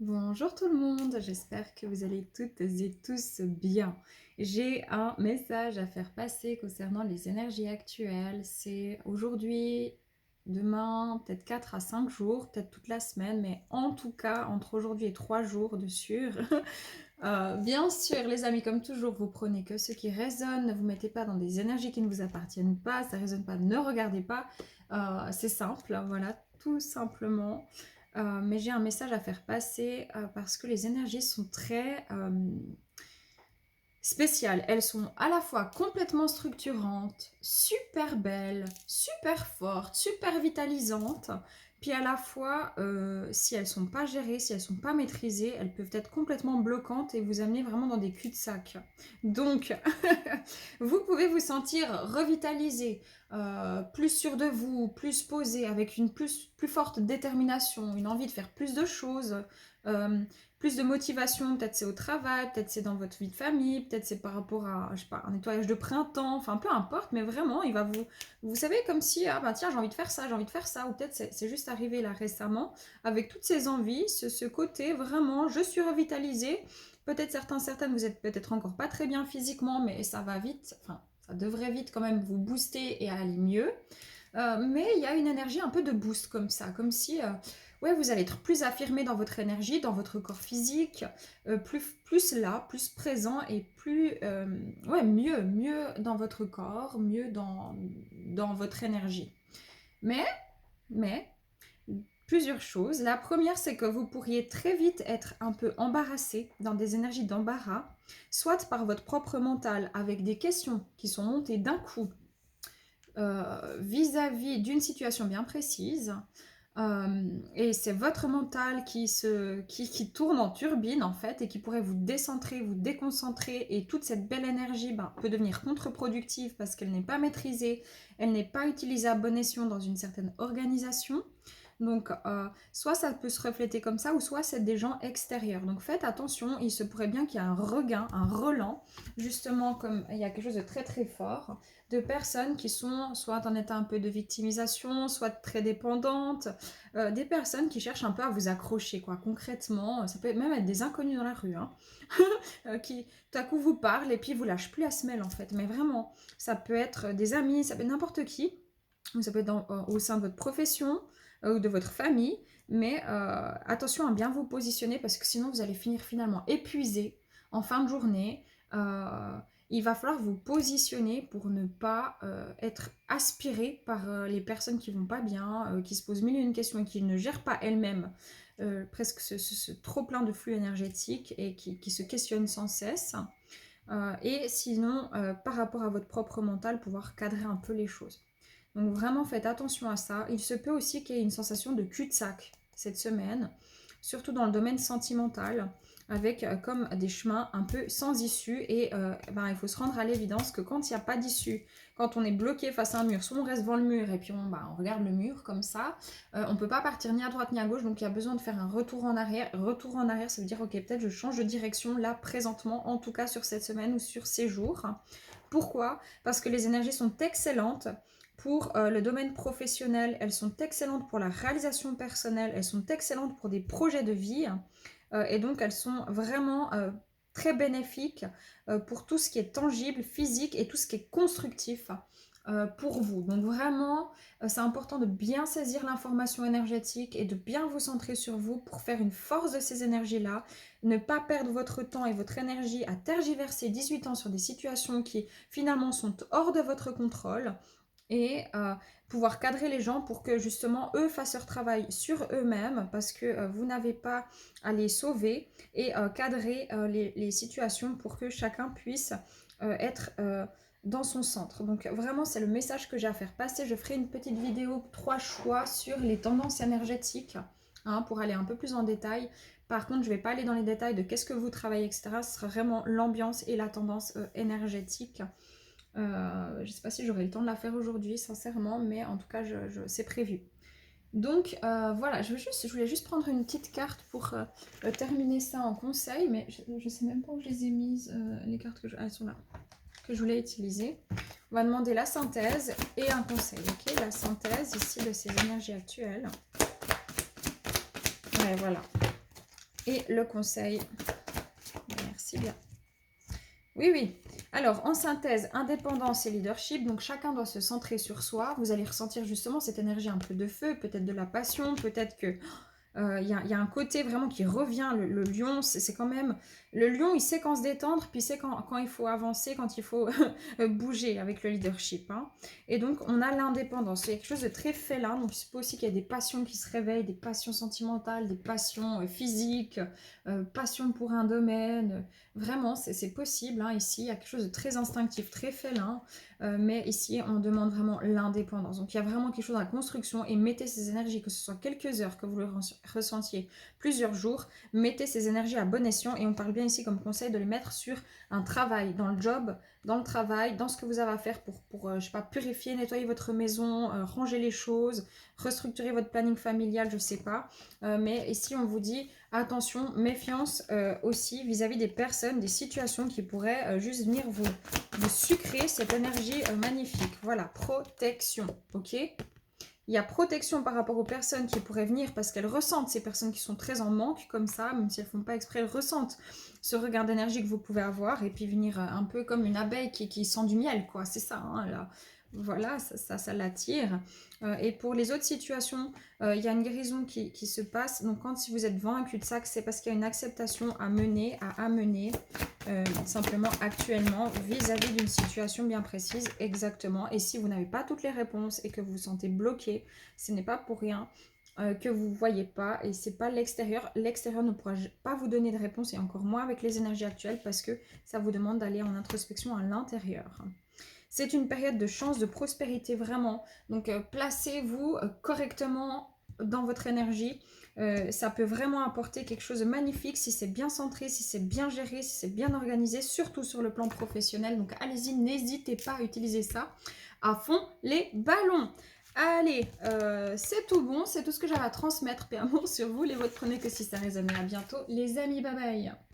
Bonjour tout le monde, j'espère que vous allez toutes et tous bien. J'ai un message à faire passer concernant les énergies actuelles. C'est aujourd'hui, demain, peut-être 4 à 5 jours, peut-être toute la semaine, mais en tout cas entre aujourd'hui et 3 jours de sûr. Bien sûr, les amis, comme toujours, vous prenez que ce qui résonne, ne vous mettez pas dans des énergies qui ne vous appartiennent pas, ça ne résonne pas, ne regardez pas. C'est simple, hein, voilà, tout simplement. Mais j'ai un message à faire passer parce que les énergies sont très spéciales. Elles sont à la fois complètement structurantes, super belles, super fortes, super vitalisantes. Puis à la fois, si elles sont pas gérées, si elles sont pas maîtrisées, elles peuvent être complètement bloquantes et vous amener vraiment dans des cul-de-sac. Donc, vous pouvez vous sentir revitalisé, plus sûr de vous, plus posé, avec une plus forte détermination, une envie de faire plus de choses, euh, plus de motivation, peut-être c'est au travail, peut-être c'est dans votre vie de famille, peut-être c'est par rapport à, je sais pas, un nettoyage de printemps, enfin peu importe, mais vraiment, il va vous savez, comme si, ah ben tiens, j'ai envie de faire ça, j'ai envie de faire ça, ou peut-être c'est juste arrivé là récemment, avec toutes ces envies, ce côté vraiment, je suis revitalisée, peut-être certaines, vous êtes peut-être encore pas très bien physiquement, mais ça va vite, enfin, ça devrait vite quand même vous booster et aller mieux. Mais il y a une énergie un peu de boost comme ça, comme si ouais, vous allez être plus affirmé dans votre énergie, dans votre corps physique, plus là, plus présent et plus, ouais, mieux dans votre corps, mieux dans votre énergie. Mais, mais, plusieurs choses. La première, c'est que vous pourriez très vite être un peu embarrassé dans des énergies d'embarras, soit par votre propre mental avec des questions qui sont montées d'un coup vis-à-vis d'une situation bien précise. Et c'est votre mental qui tourne en turbine en fait et qui pourrait vous décentrer, vous déconcentrer et toute cette belle énergie peut devenir contre-productive parce qu'elle n'est pas maîtrisée, elle n'est pas utilisée à bon escient dans une certaine organisation. Donc, soit ça peut se refléter comme ça, ou soit c'est des gens extérieurs. Donc, faites attention, il se pourrait bien qu'il y ait un regain, un relan, justement, comme il y a quelque chose de très très fort, de personnes qui sont soit en état un peu de victimisation, soit très dépendantes, des personnes qui cherchent un peu à vous accrocher, quoi. Concrètement, ça peut même être des inconnus dans la rue, hein, qui tout à coup vous parlent et puis vous lâchent plus la semelle, en fait. Mais vraiment, ça peut être des amis, ça peut être n'importe qui, ou ça peut être au sein de votre profession ou de votre famille, mais attention à bien vous positionner parce que sinon vous allez finir finalement épuisé en fin de journée. Il va falloir vous positionner pour ne pas être aspiré par les personnes qui vont pas bien, qui se posent mille et une questions et qui ne gèrent pas elles-mêmes presque ce trop plein de flux énergétiques et qui se questionnent sans cesse. Et sinon, par rapport à votre propre mental, pouvoir cadrer un peu les choses. Donc vraiment faites attention à ça. Il se peut aussi qu'il y ait une sensation de cul-de-sac cette semaine, surtout dans le domaine sentimental, avec comme des chemins un peu sans issue. Et il faut se rendre à l'évidence que quand il n'y a pas d'issue, quand on est bloqué face à un mur, soit on reste devant le mur et puis on regarde le mur comme ça, on ne peut pas partir ni à droite ni à gauche, donc il y a besoin de faire un retour en arrière. Retour en arrière, ça veut dire ok, peut-être je change de direction là présentement, en tout cas sur cette semaine ou sur ces jours. Pourquoi? Parce que les énergies sont excellentes pour le domaine professionnel, elles sont excellentes pour la réalisation personnelle, elles sont excellentes pour des projets de vie, et donc elles sont vraiment très bénéfiques pour tout ce qui est tangible, physique et tout ce qui est constructif pour vous. Donc vraiment, c'est important de bien saisir l'information énergétique et de bien vous centrer sur vous pour faire une force de ces énergies-là, ne pas perdre votre temps et votre énergie à tergiverser 18 ans sur des situations qui finalement sont hors de votre contrôle et pouvoir cadrer les gens pour que justement eux fassent leur travail sur eux-mêmes parce que vous n'avez pas à les sauver et cadrer les situations pour que chacun puisse être dans son centre. Donc vraiment c'est le message que j'ai à faire passer. Je ferai une petite vidéo 3 choix sur les tendances énergétiques pour aller un peu plus en détail. Par contre, je ne vais pas aller dans les détails de qu'est-ce que vous travaillez, etc. Ce sera vraiment l'ambiance et la tendance énergétique. Je ne sais pas si j'aurai le temps de la faire aujourd'hui, sincèrement, mais en tout cas, c'est prévu. Donc voilà, je voulais juste prendre une petite carte pour terminer ça en conseil, mais je ne sais même pas où je les ai mises, les cartes elles sont là, que je voulais utiliser. On va demander la synthèse et un conseil, ok? La synthèse ici de ces énergies actuelles. Ouais, voilà. Et le conseil, merci bien. Oui, oui. Alors, en synthèse, indépendance et leadership. Donc, chacun doit se centrer sur soi. Vous allez ressentir justement cette énergie un peu de feu, peut-être de la passion, peut-être que y a un côté vraiment qui revient. Le lion, c'est quand même... Le lion, il sait quand se détendre, puis il sait quand il faut avancer, quand il faut bouger avec le leadership. Hein. Et donc, on a l'indépendance. C'est quelque chose de très félin. Donc, il se peut aussi qu'il y ait des passions qui se réveillent, des passions sentimentales, des passions physiques, passion pour un domaine. Vraiment, c'est possible. Hein. Ici, il y a quelque chose de très instinctif, très félin. Mais ici, on demande vraiment l'indépendance. Donc, il y a vraiment quelque chose dans la construction et mettez ces énergies, que ce soit quelques heures, que vous le ressentiez plusieurs jours, mettez ces énergies à bon escient et on parle bien ici comme conseil de les mettre sur un travail, dans le job, dans le travail, dans ce que vous avez à faire pour je sais pas, purifier, nettoyer votre maison, ranger les choses, restructurer votre planning familial, je sais pas. Mais ici, on vous dit attention, méfiance aussi vis-à-vis des personnes, des situations qui pourraient juste venir vous sucrer cette énergie magnifique. Voilà, protection, ok? Il y a protection par rapport aux personnes qui pourraient venir parce qu'elles ressentent, ces personnes qui sont très en manque comme ça, même si elles ne font pas exprès, elles ressentent ce regard d'énergie que vous pouvez avoir et puis venir un peu comme une abeille qui sent du miel, quoi. C'est ça, hein, là. Voilà, ça l'attire. Et pour les autres situations, il y a une guérison qui se passe. Donc quand si vous êtes devant un cul-de-sac, c'est parce qu'il y a une acceptation à mener, à amener, simplement actuellement vis-à-vis d'une situation bien précise, exactement. Et si vous n'avez pas toutes les réponses et que vous vous sentez bloqué, ce n'est pas pour rien que vous ne voyez pas et c'est pas l'extérieur. L'extérieur ne pourra pas vous donner de réponse et encore moins avec les énergies actuelles parce que ça vous demande d'aller en introspection à l'intérieur. C'est une période de chance, de prospérité vraiment. Donc placez-vous correctement dans votre énergie. Ça peut vraiment apporter quelque chose de magnifique si c'est bien centré, si c'est bien géré, si c'est bien organisé, surtout sur le plan professionnel. Donc allez-y, n'hésitez pas à utiliser ça à fond les ballons. Allez, c'est tout bon, c'est tout ce que j'avais à transmettre, paix amour sur vous, les vôtres, prenez que si ça résonne. À bientôt les amis, bye bye.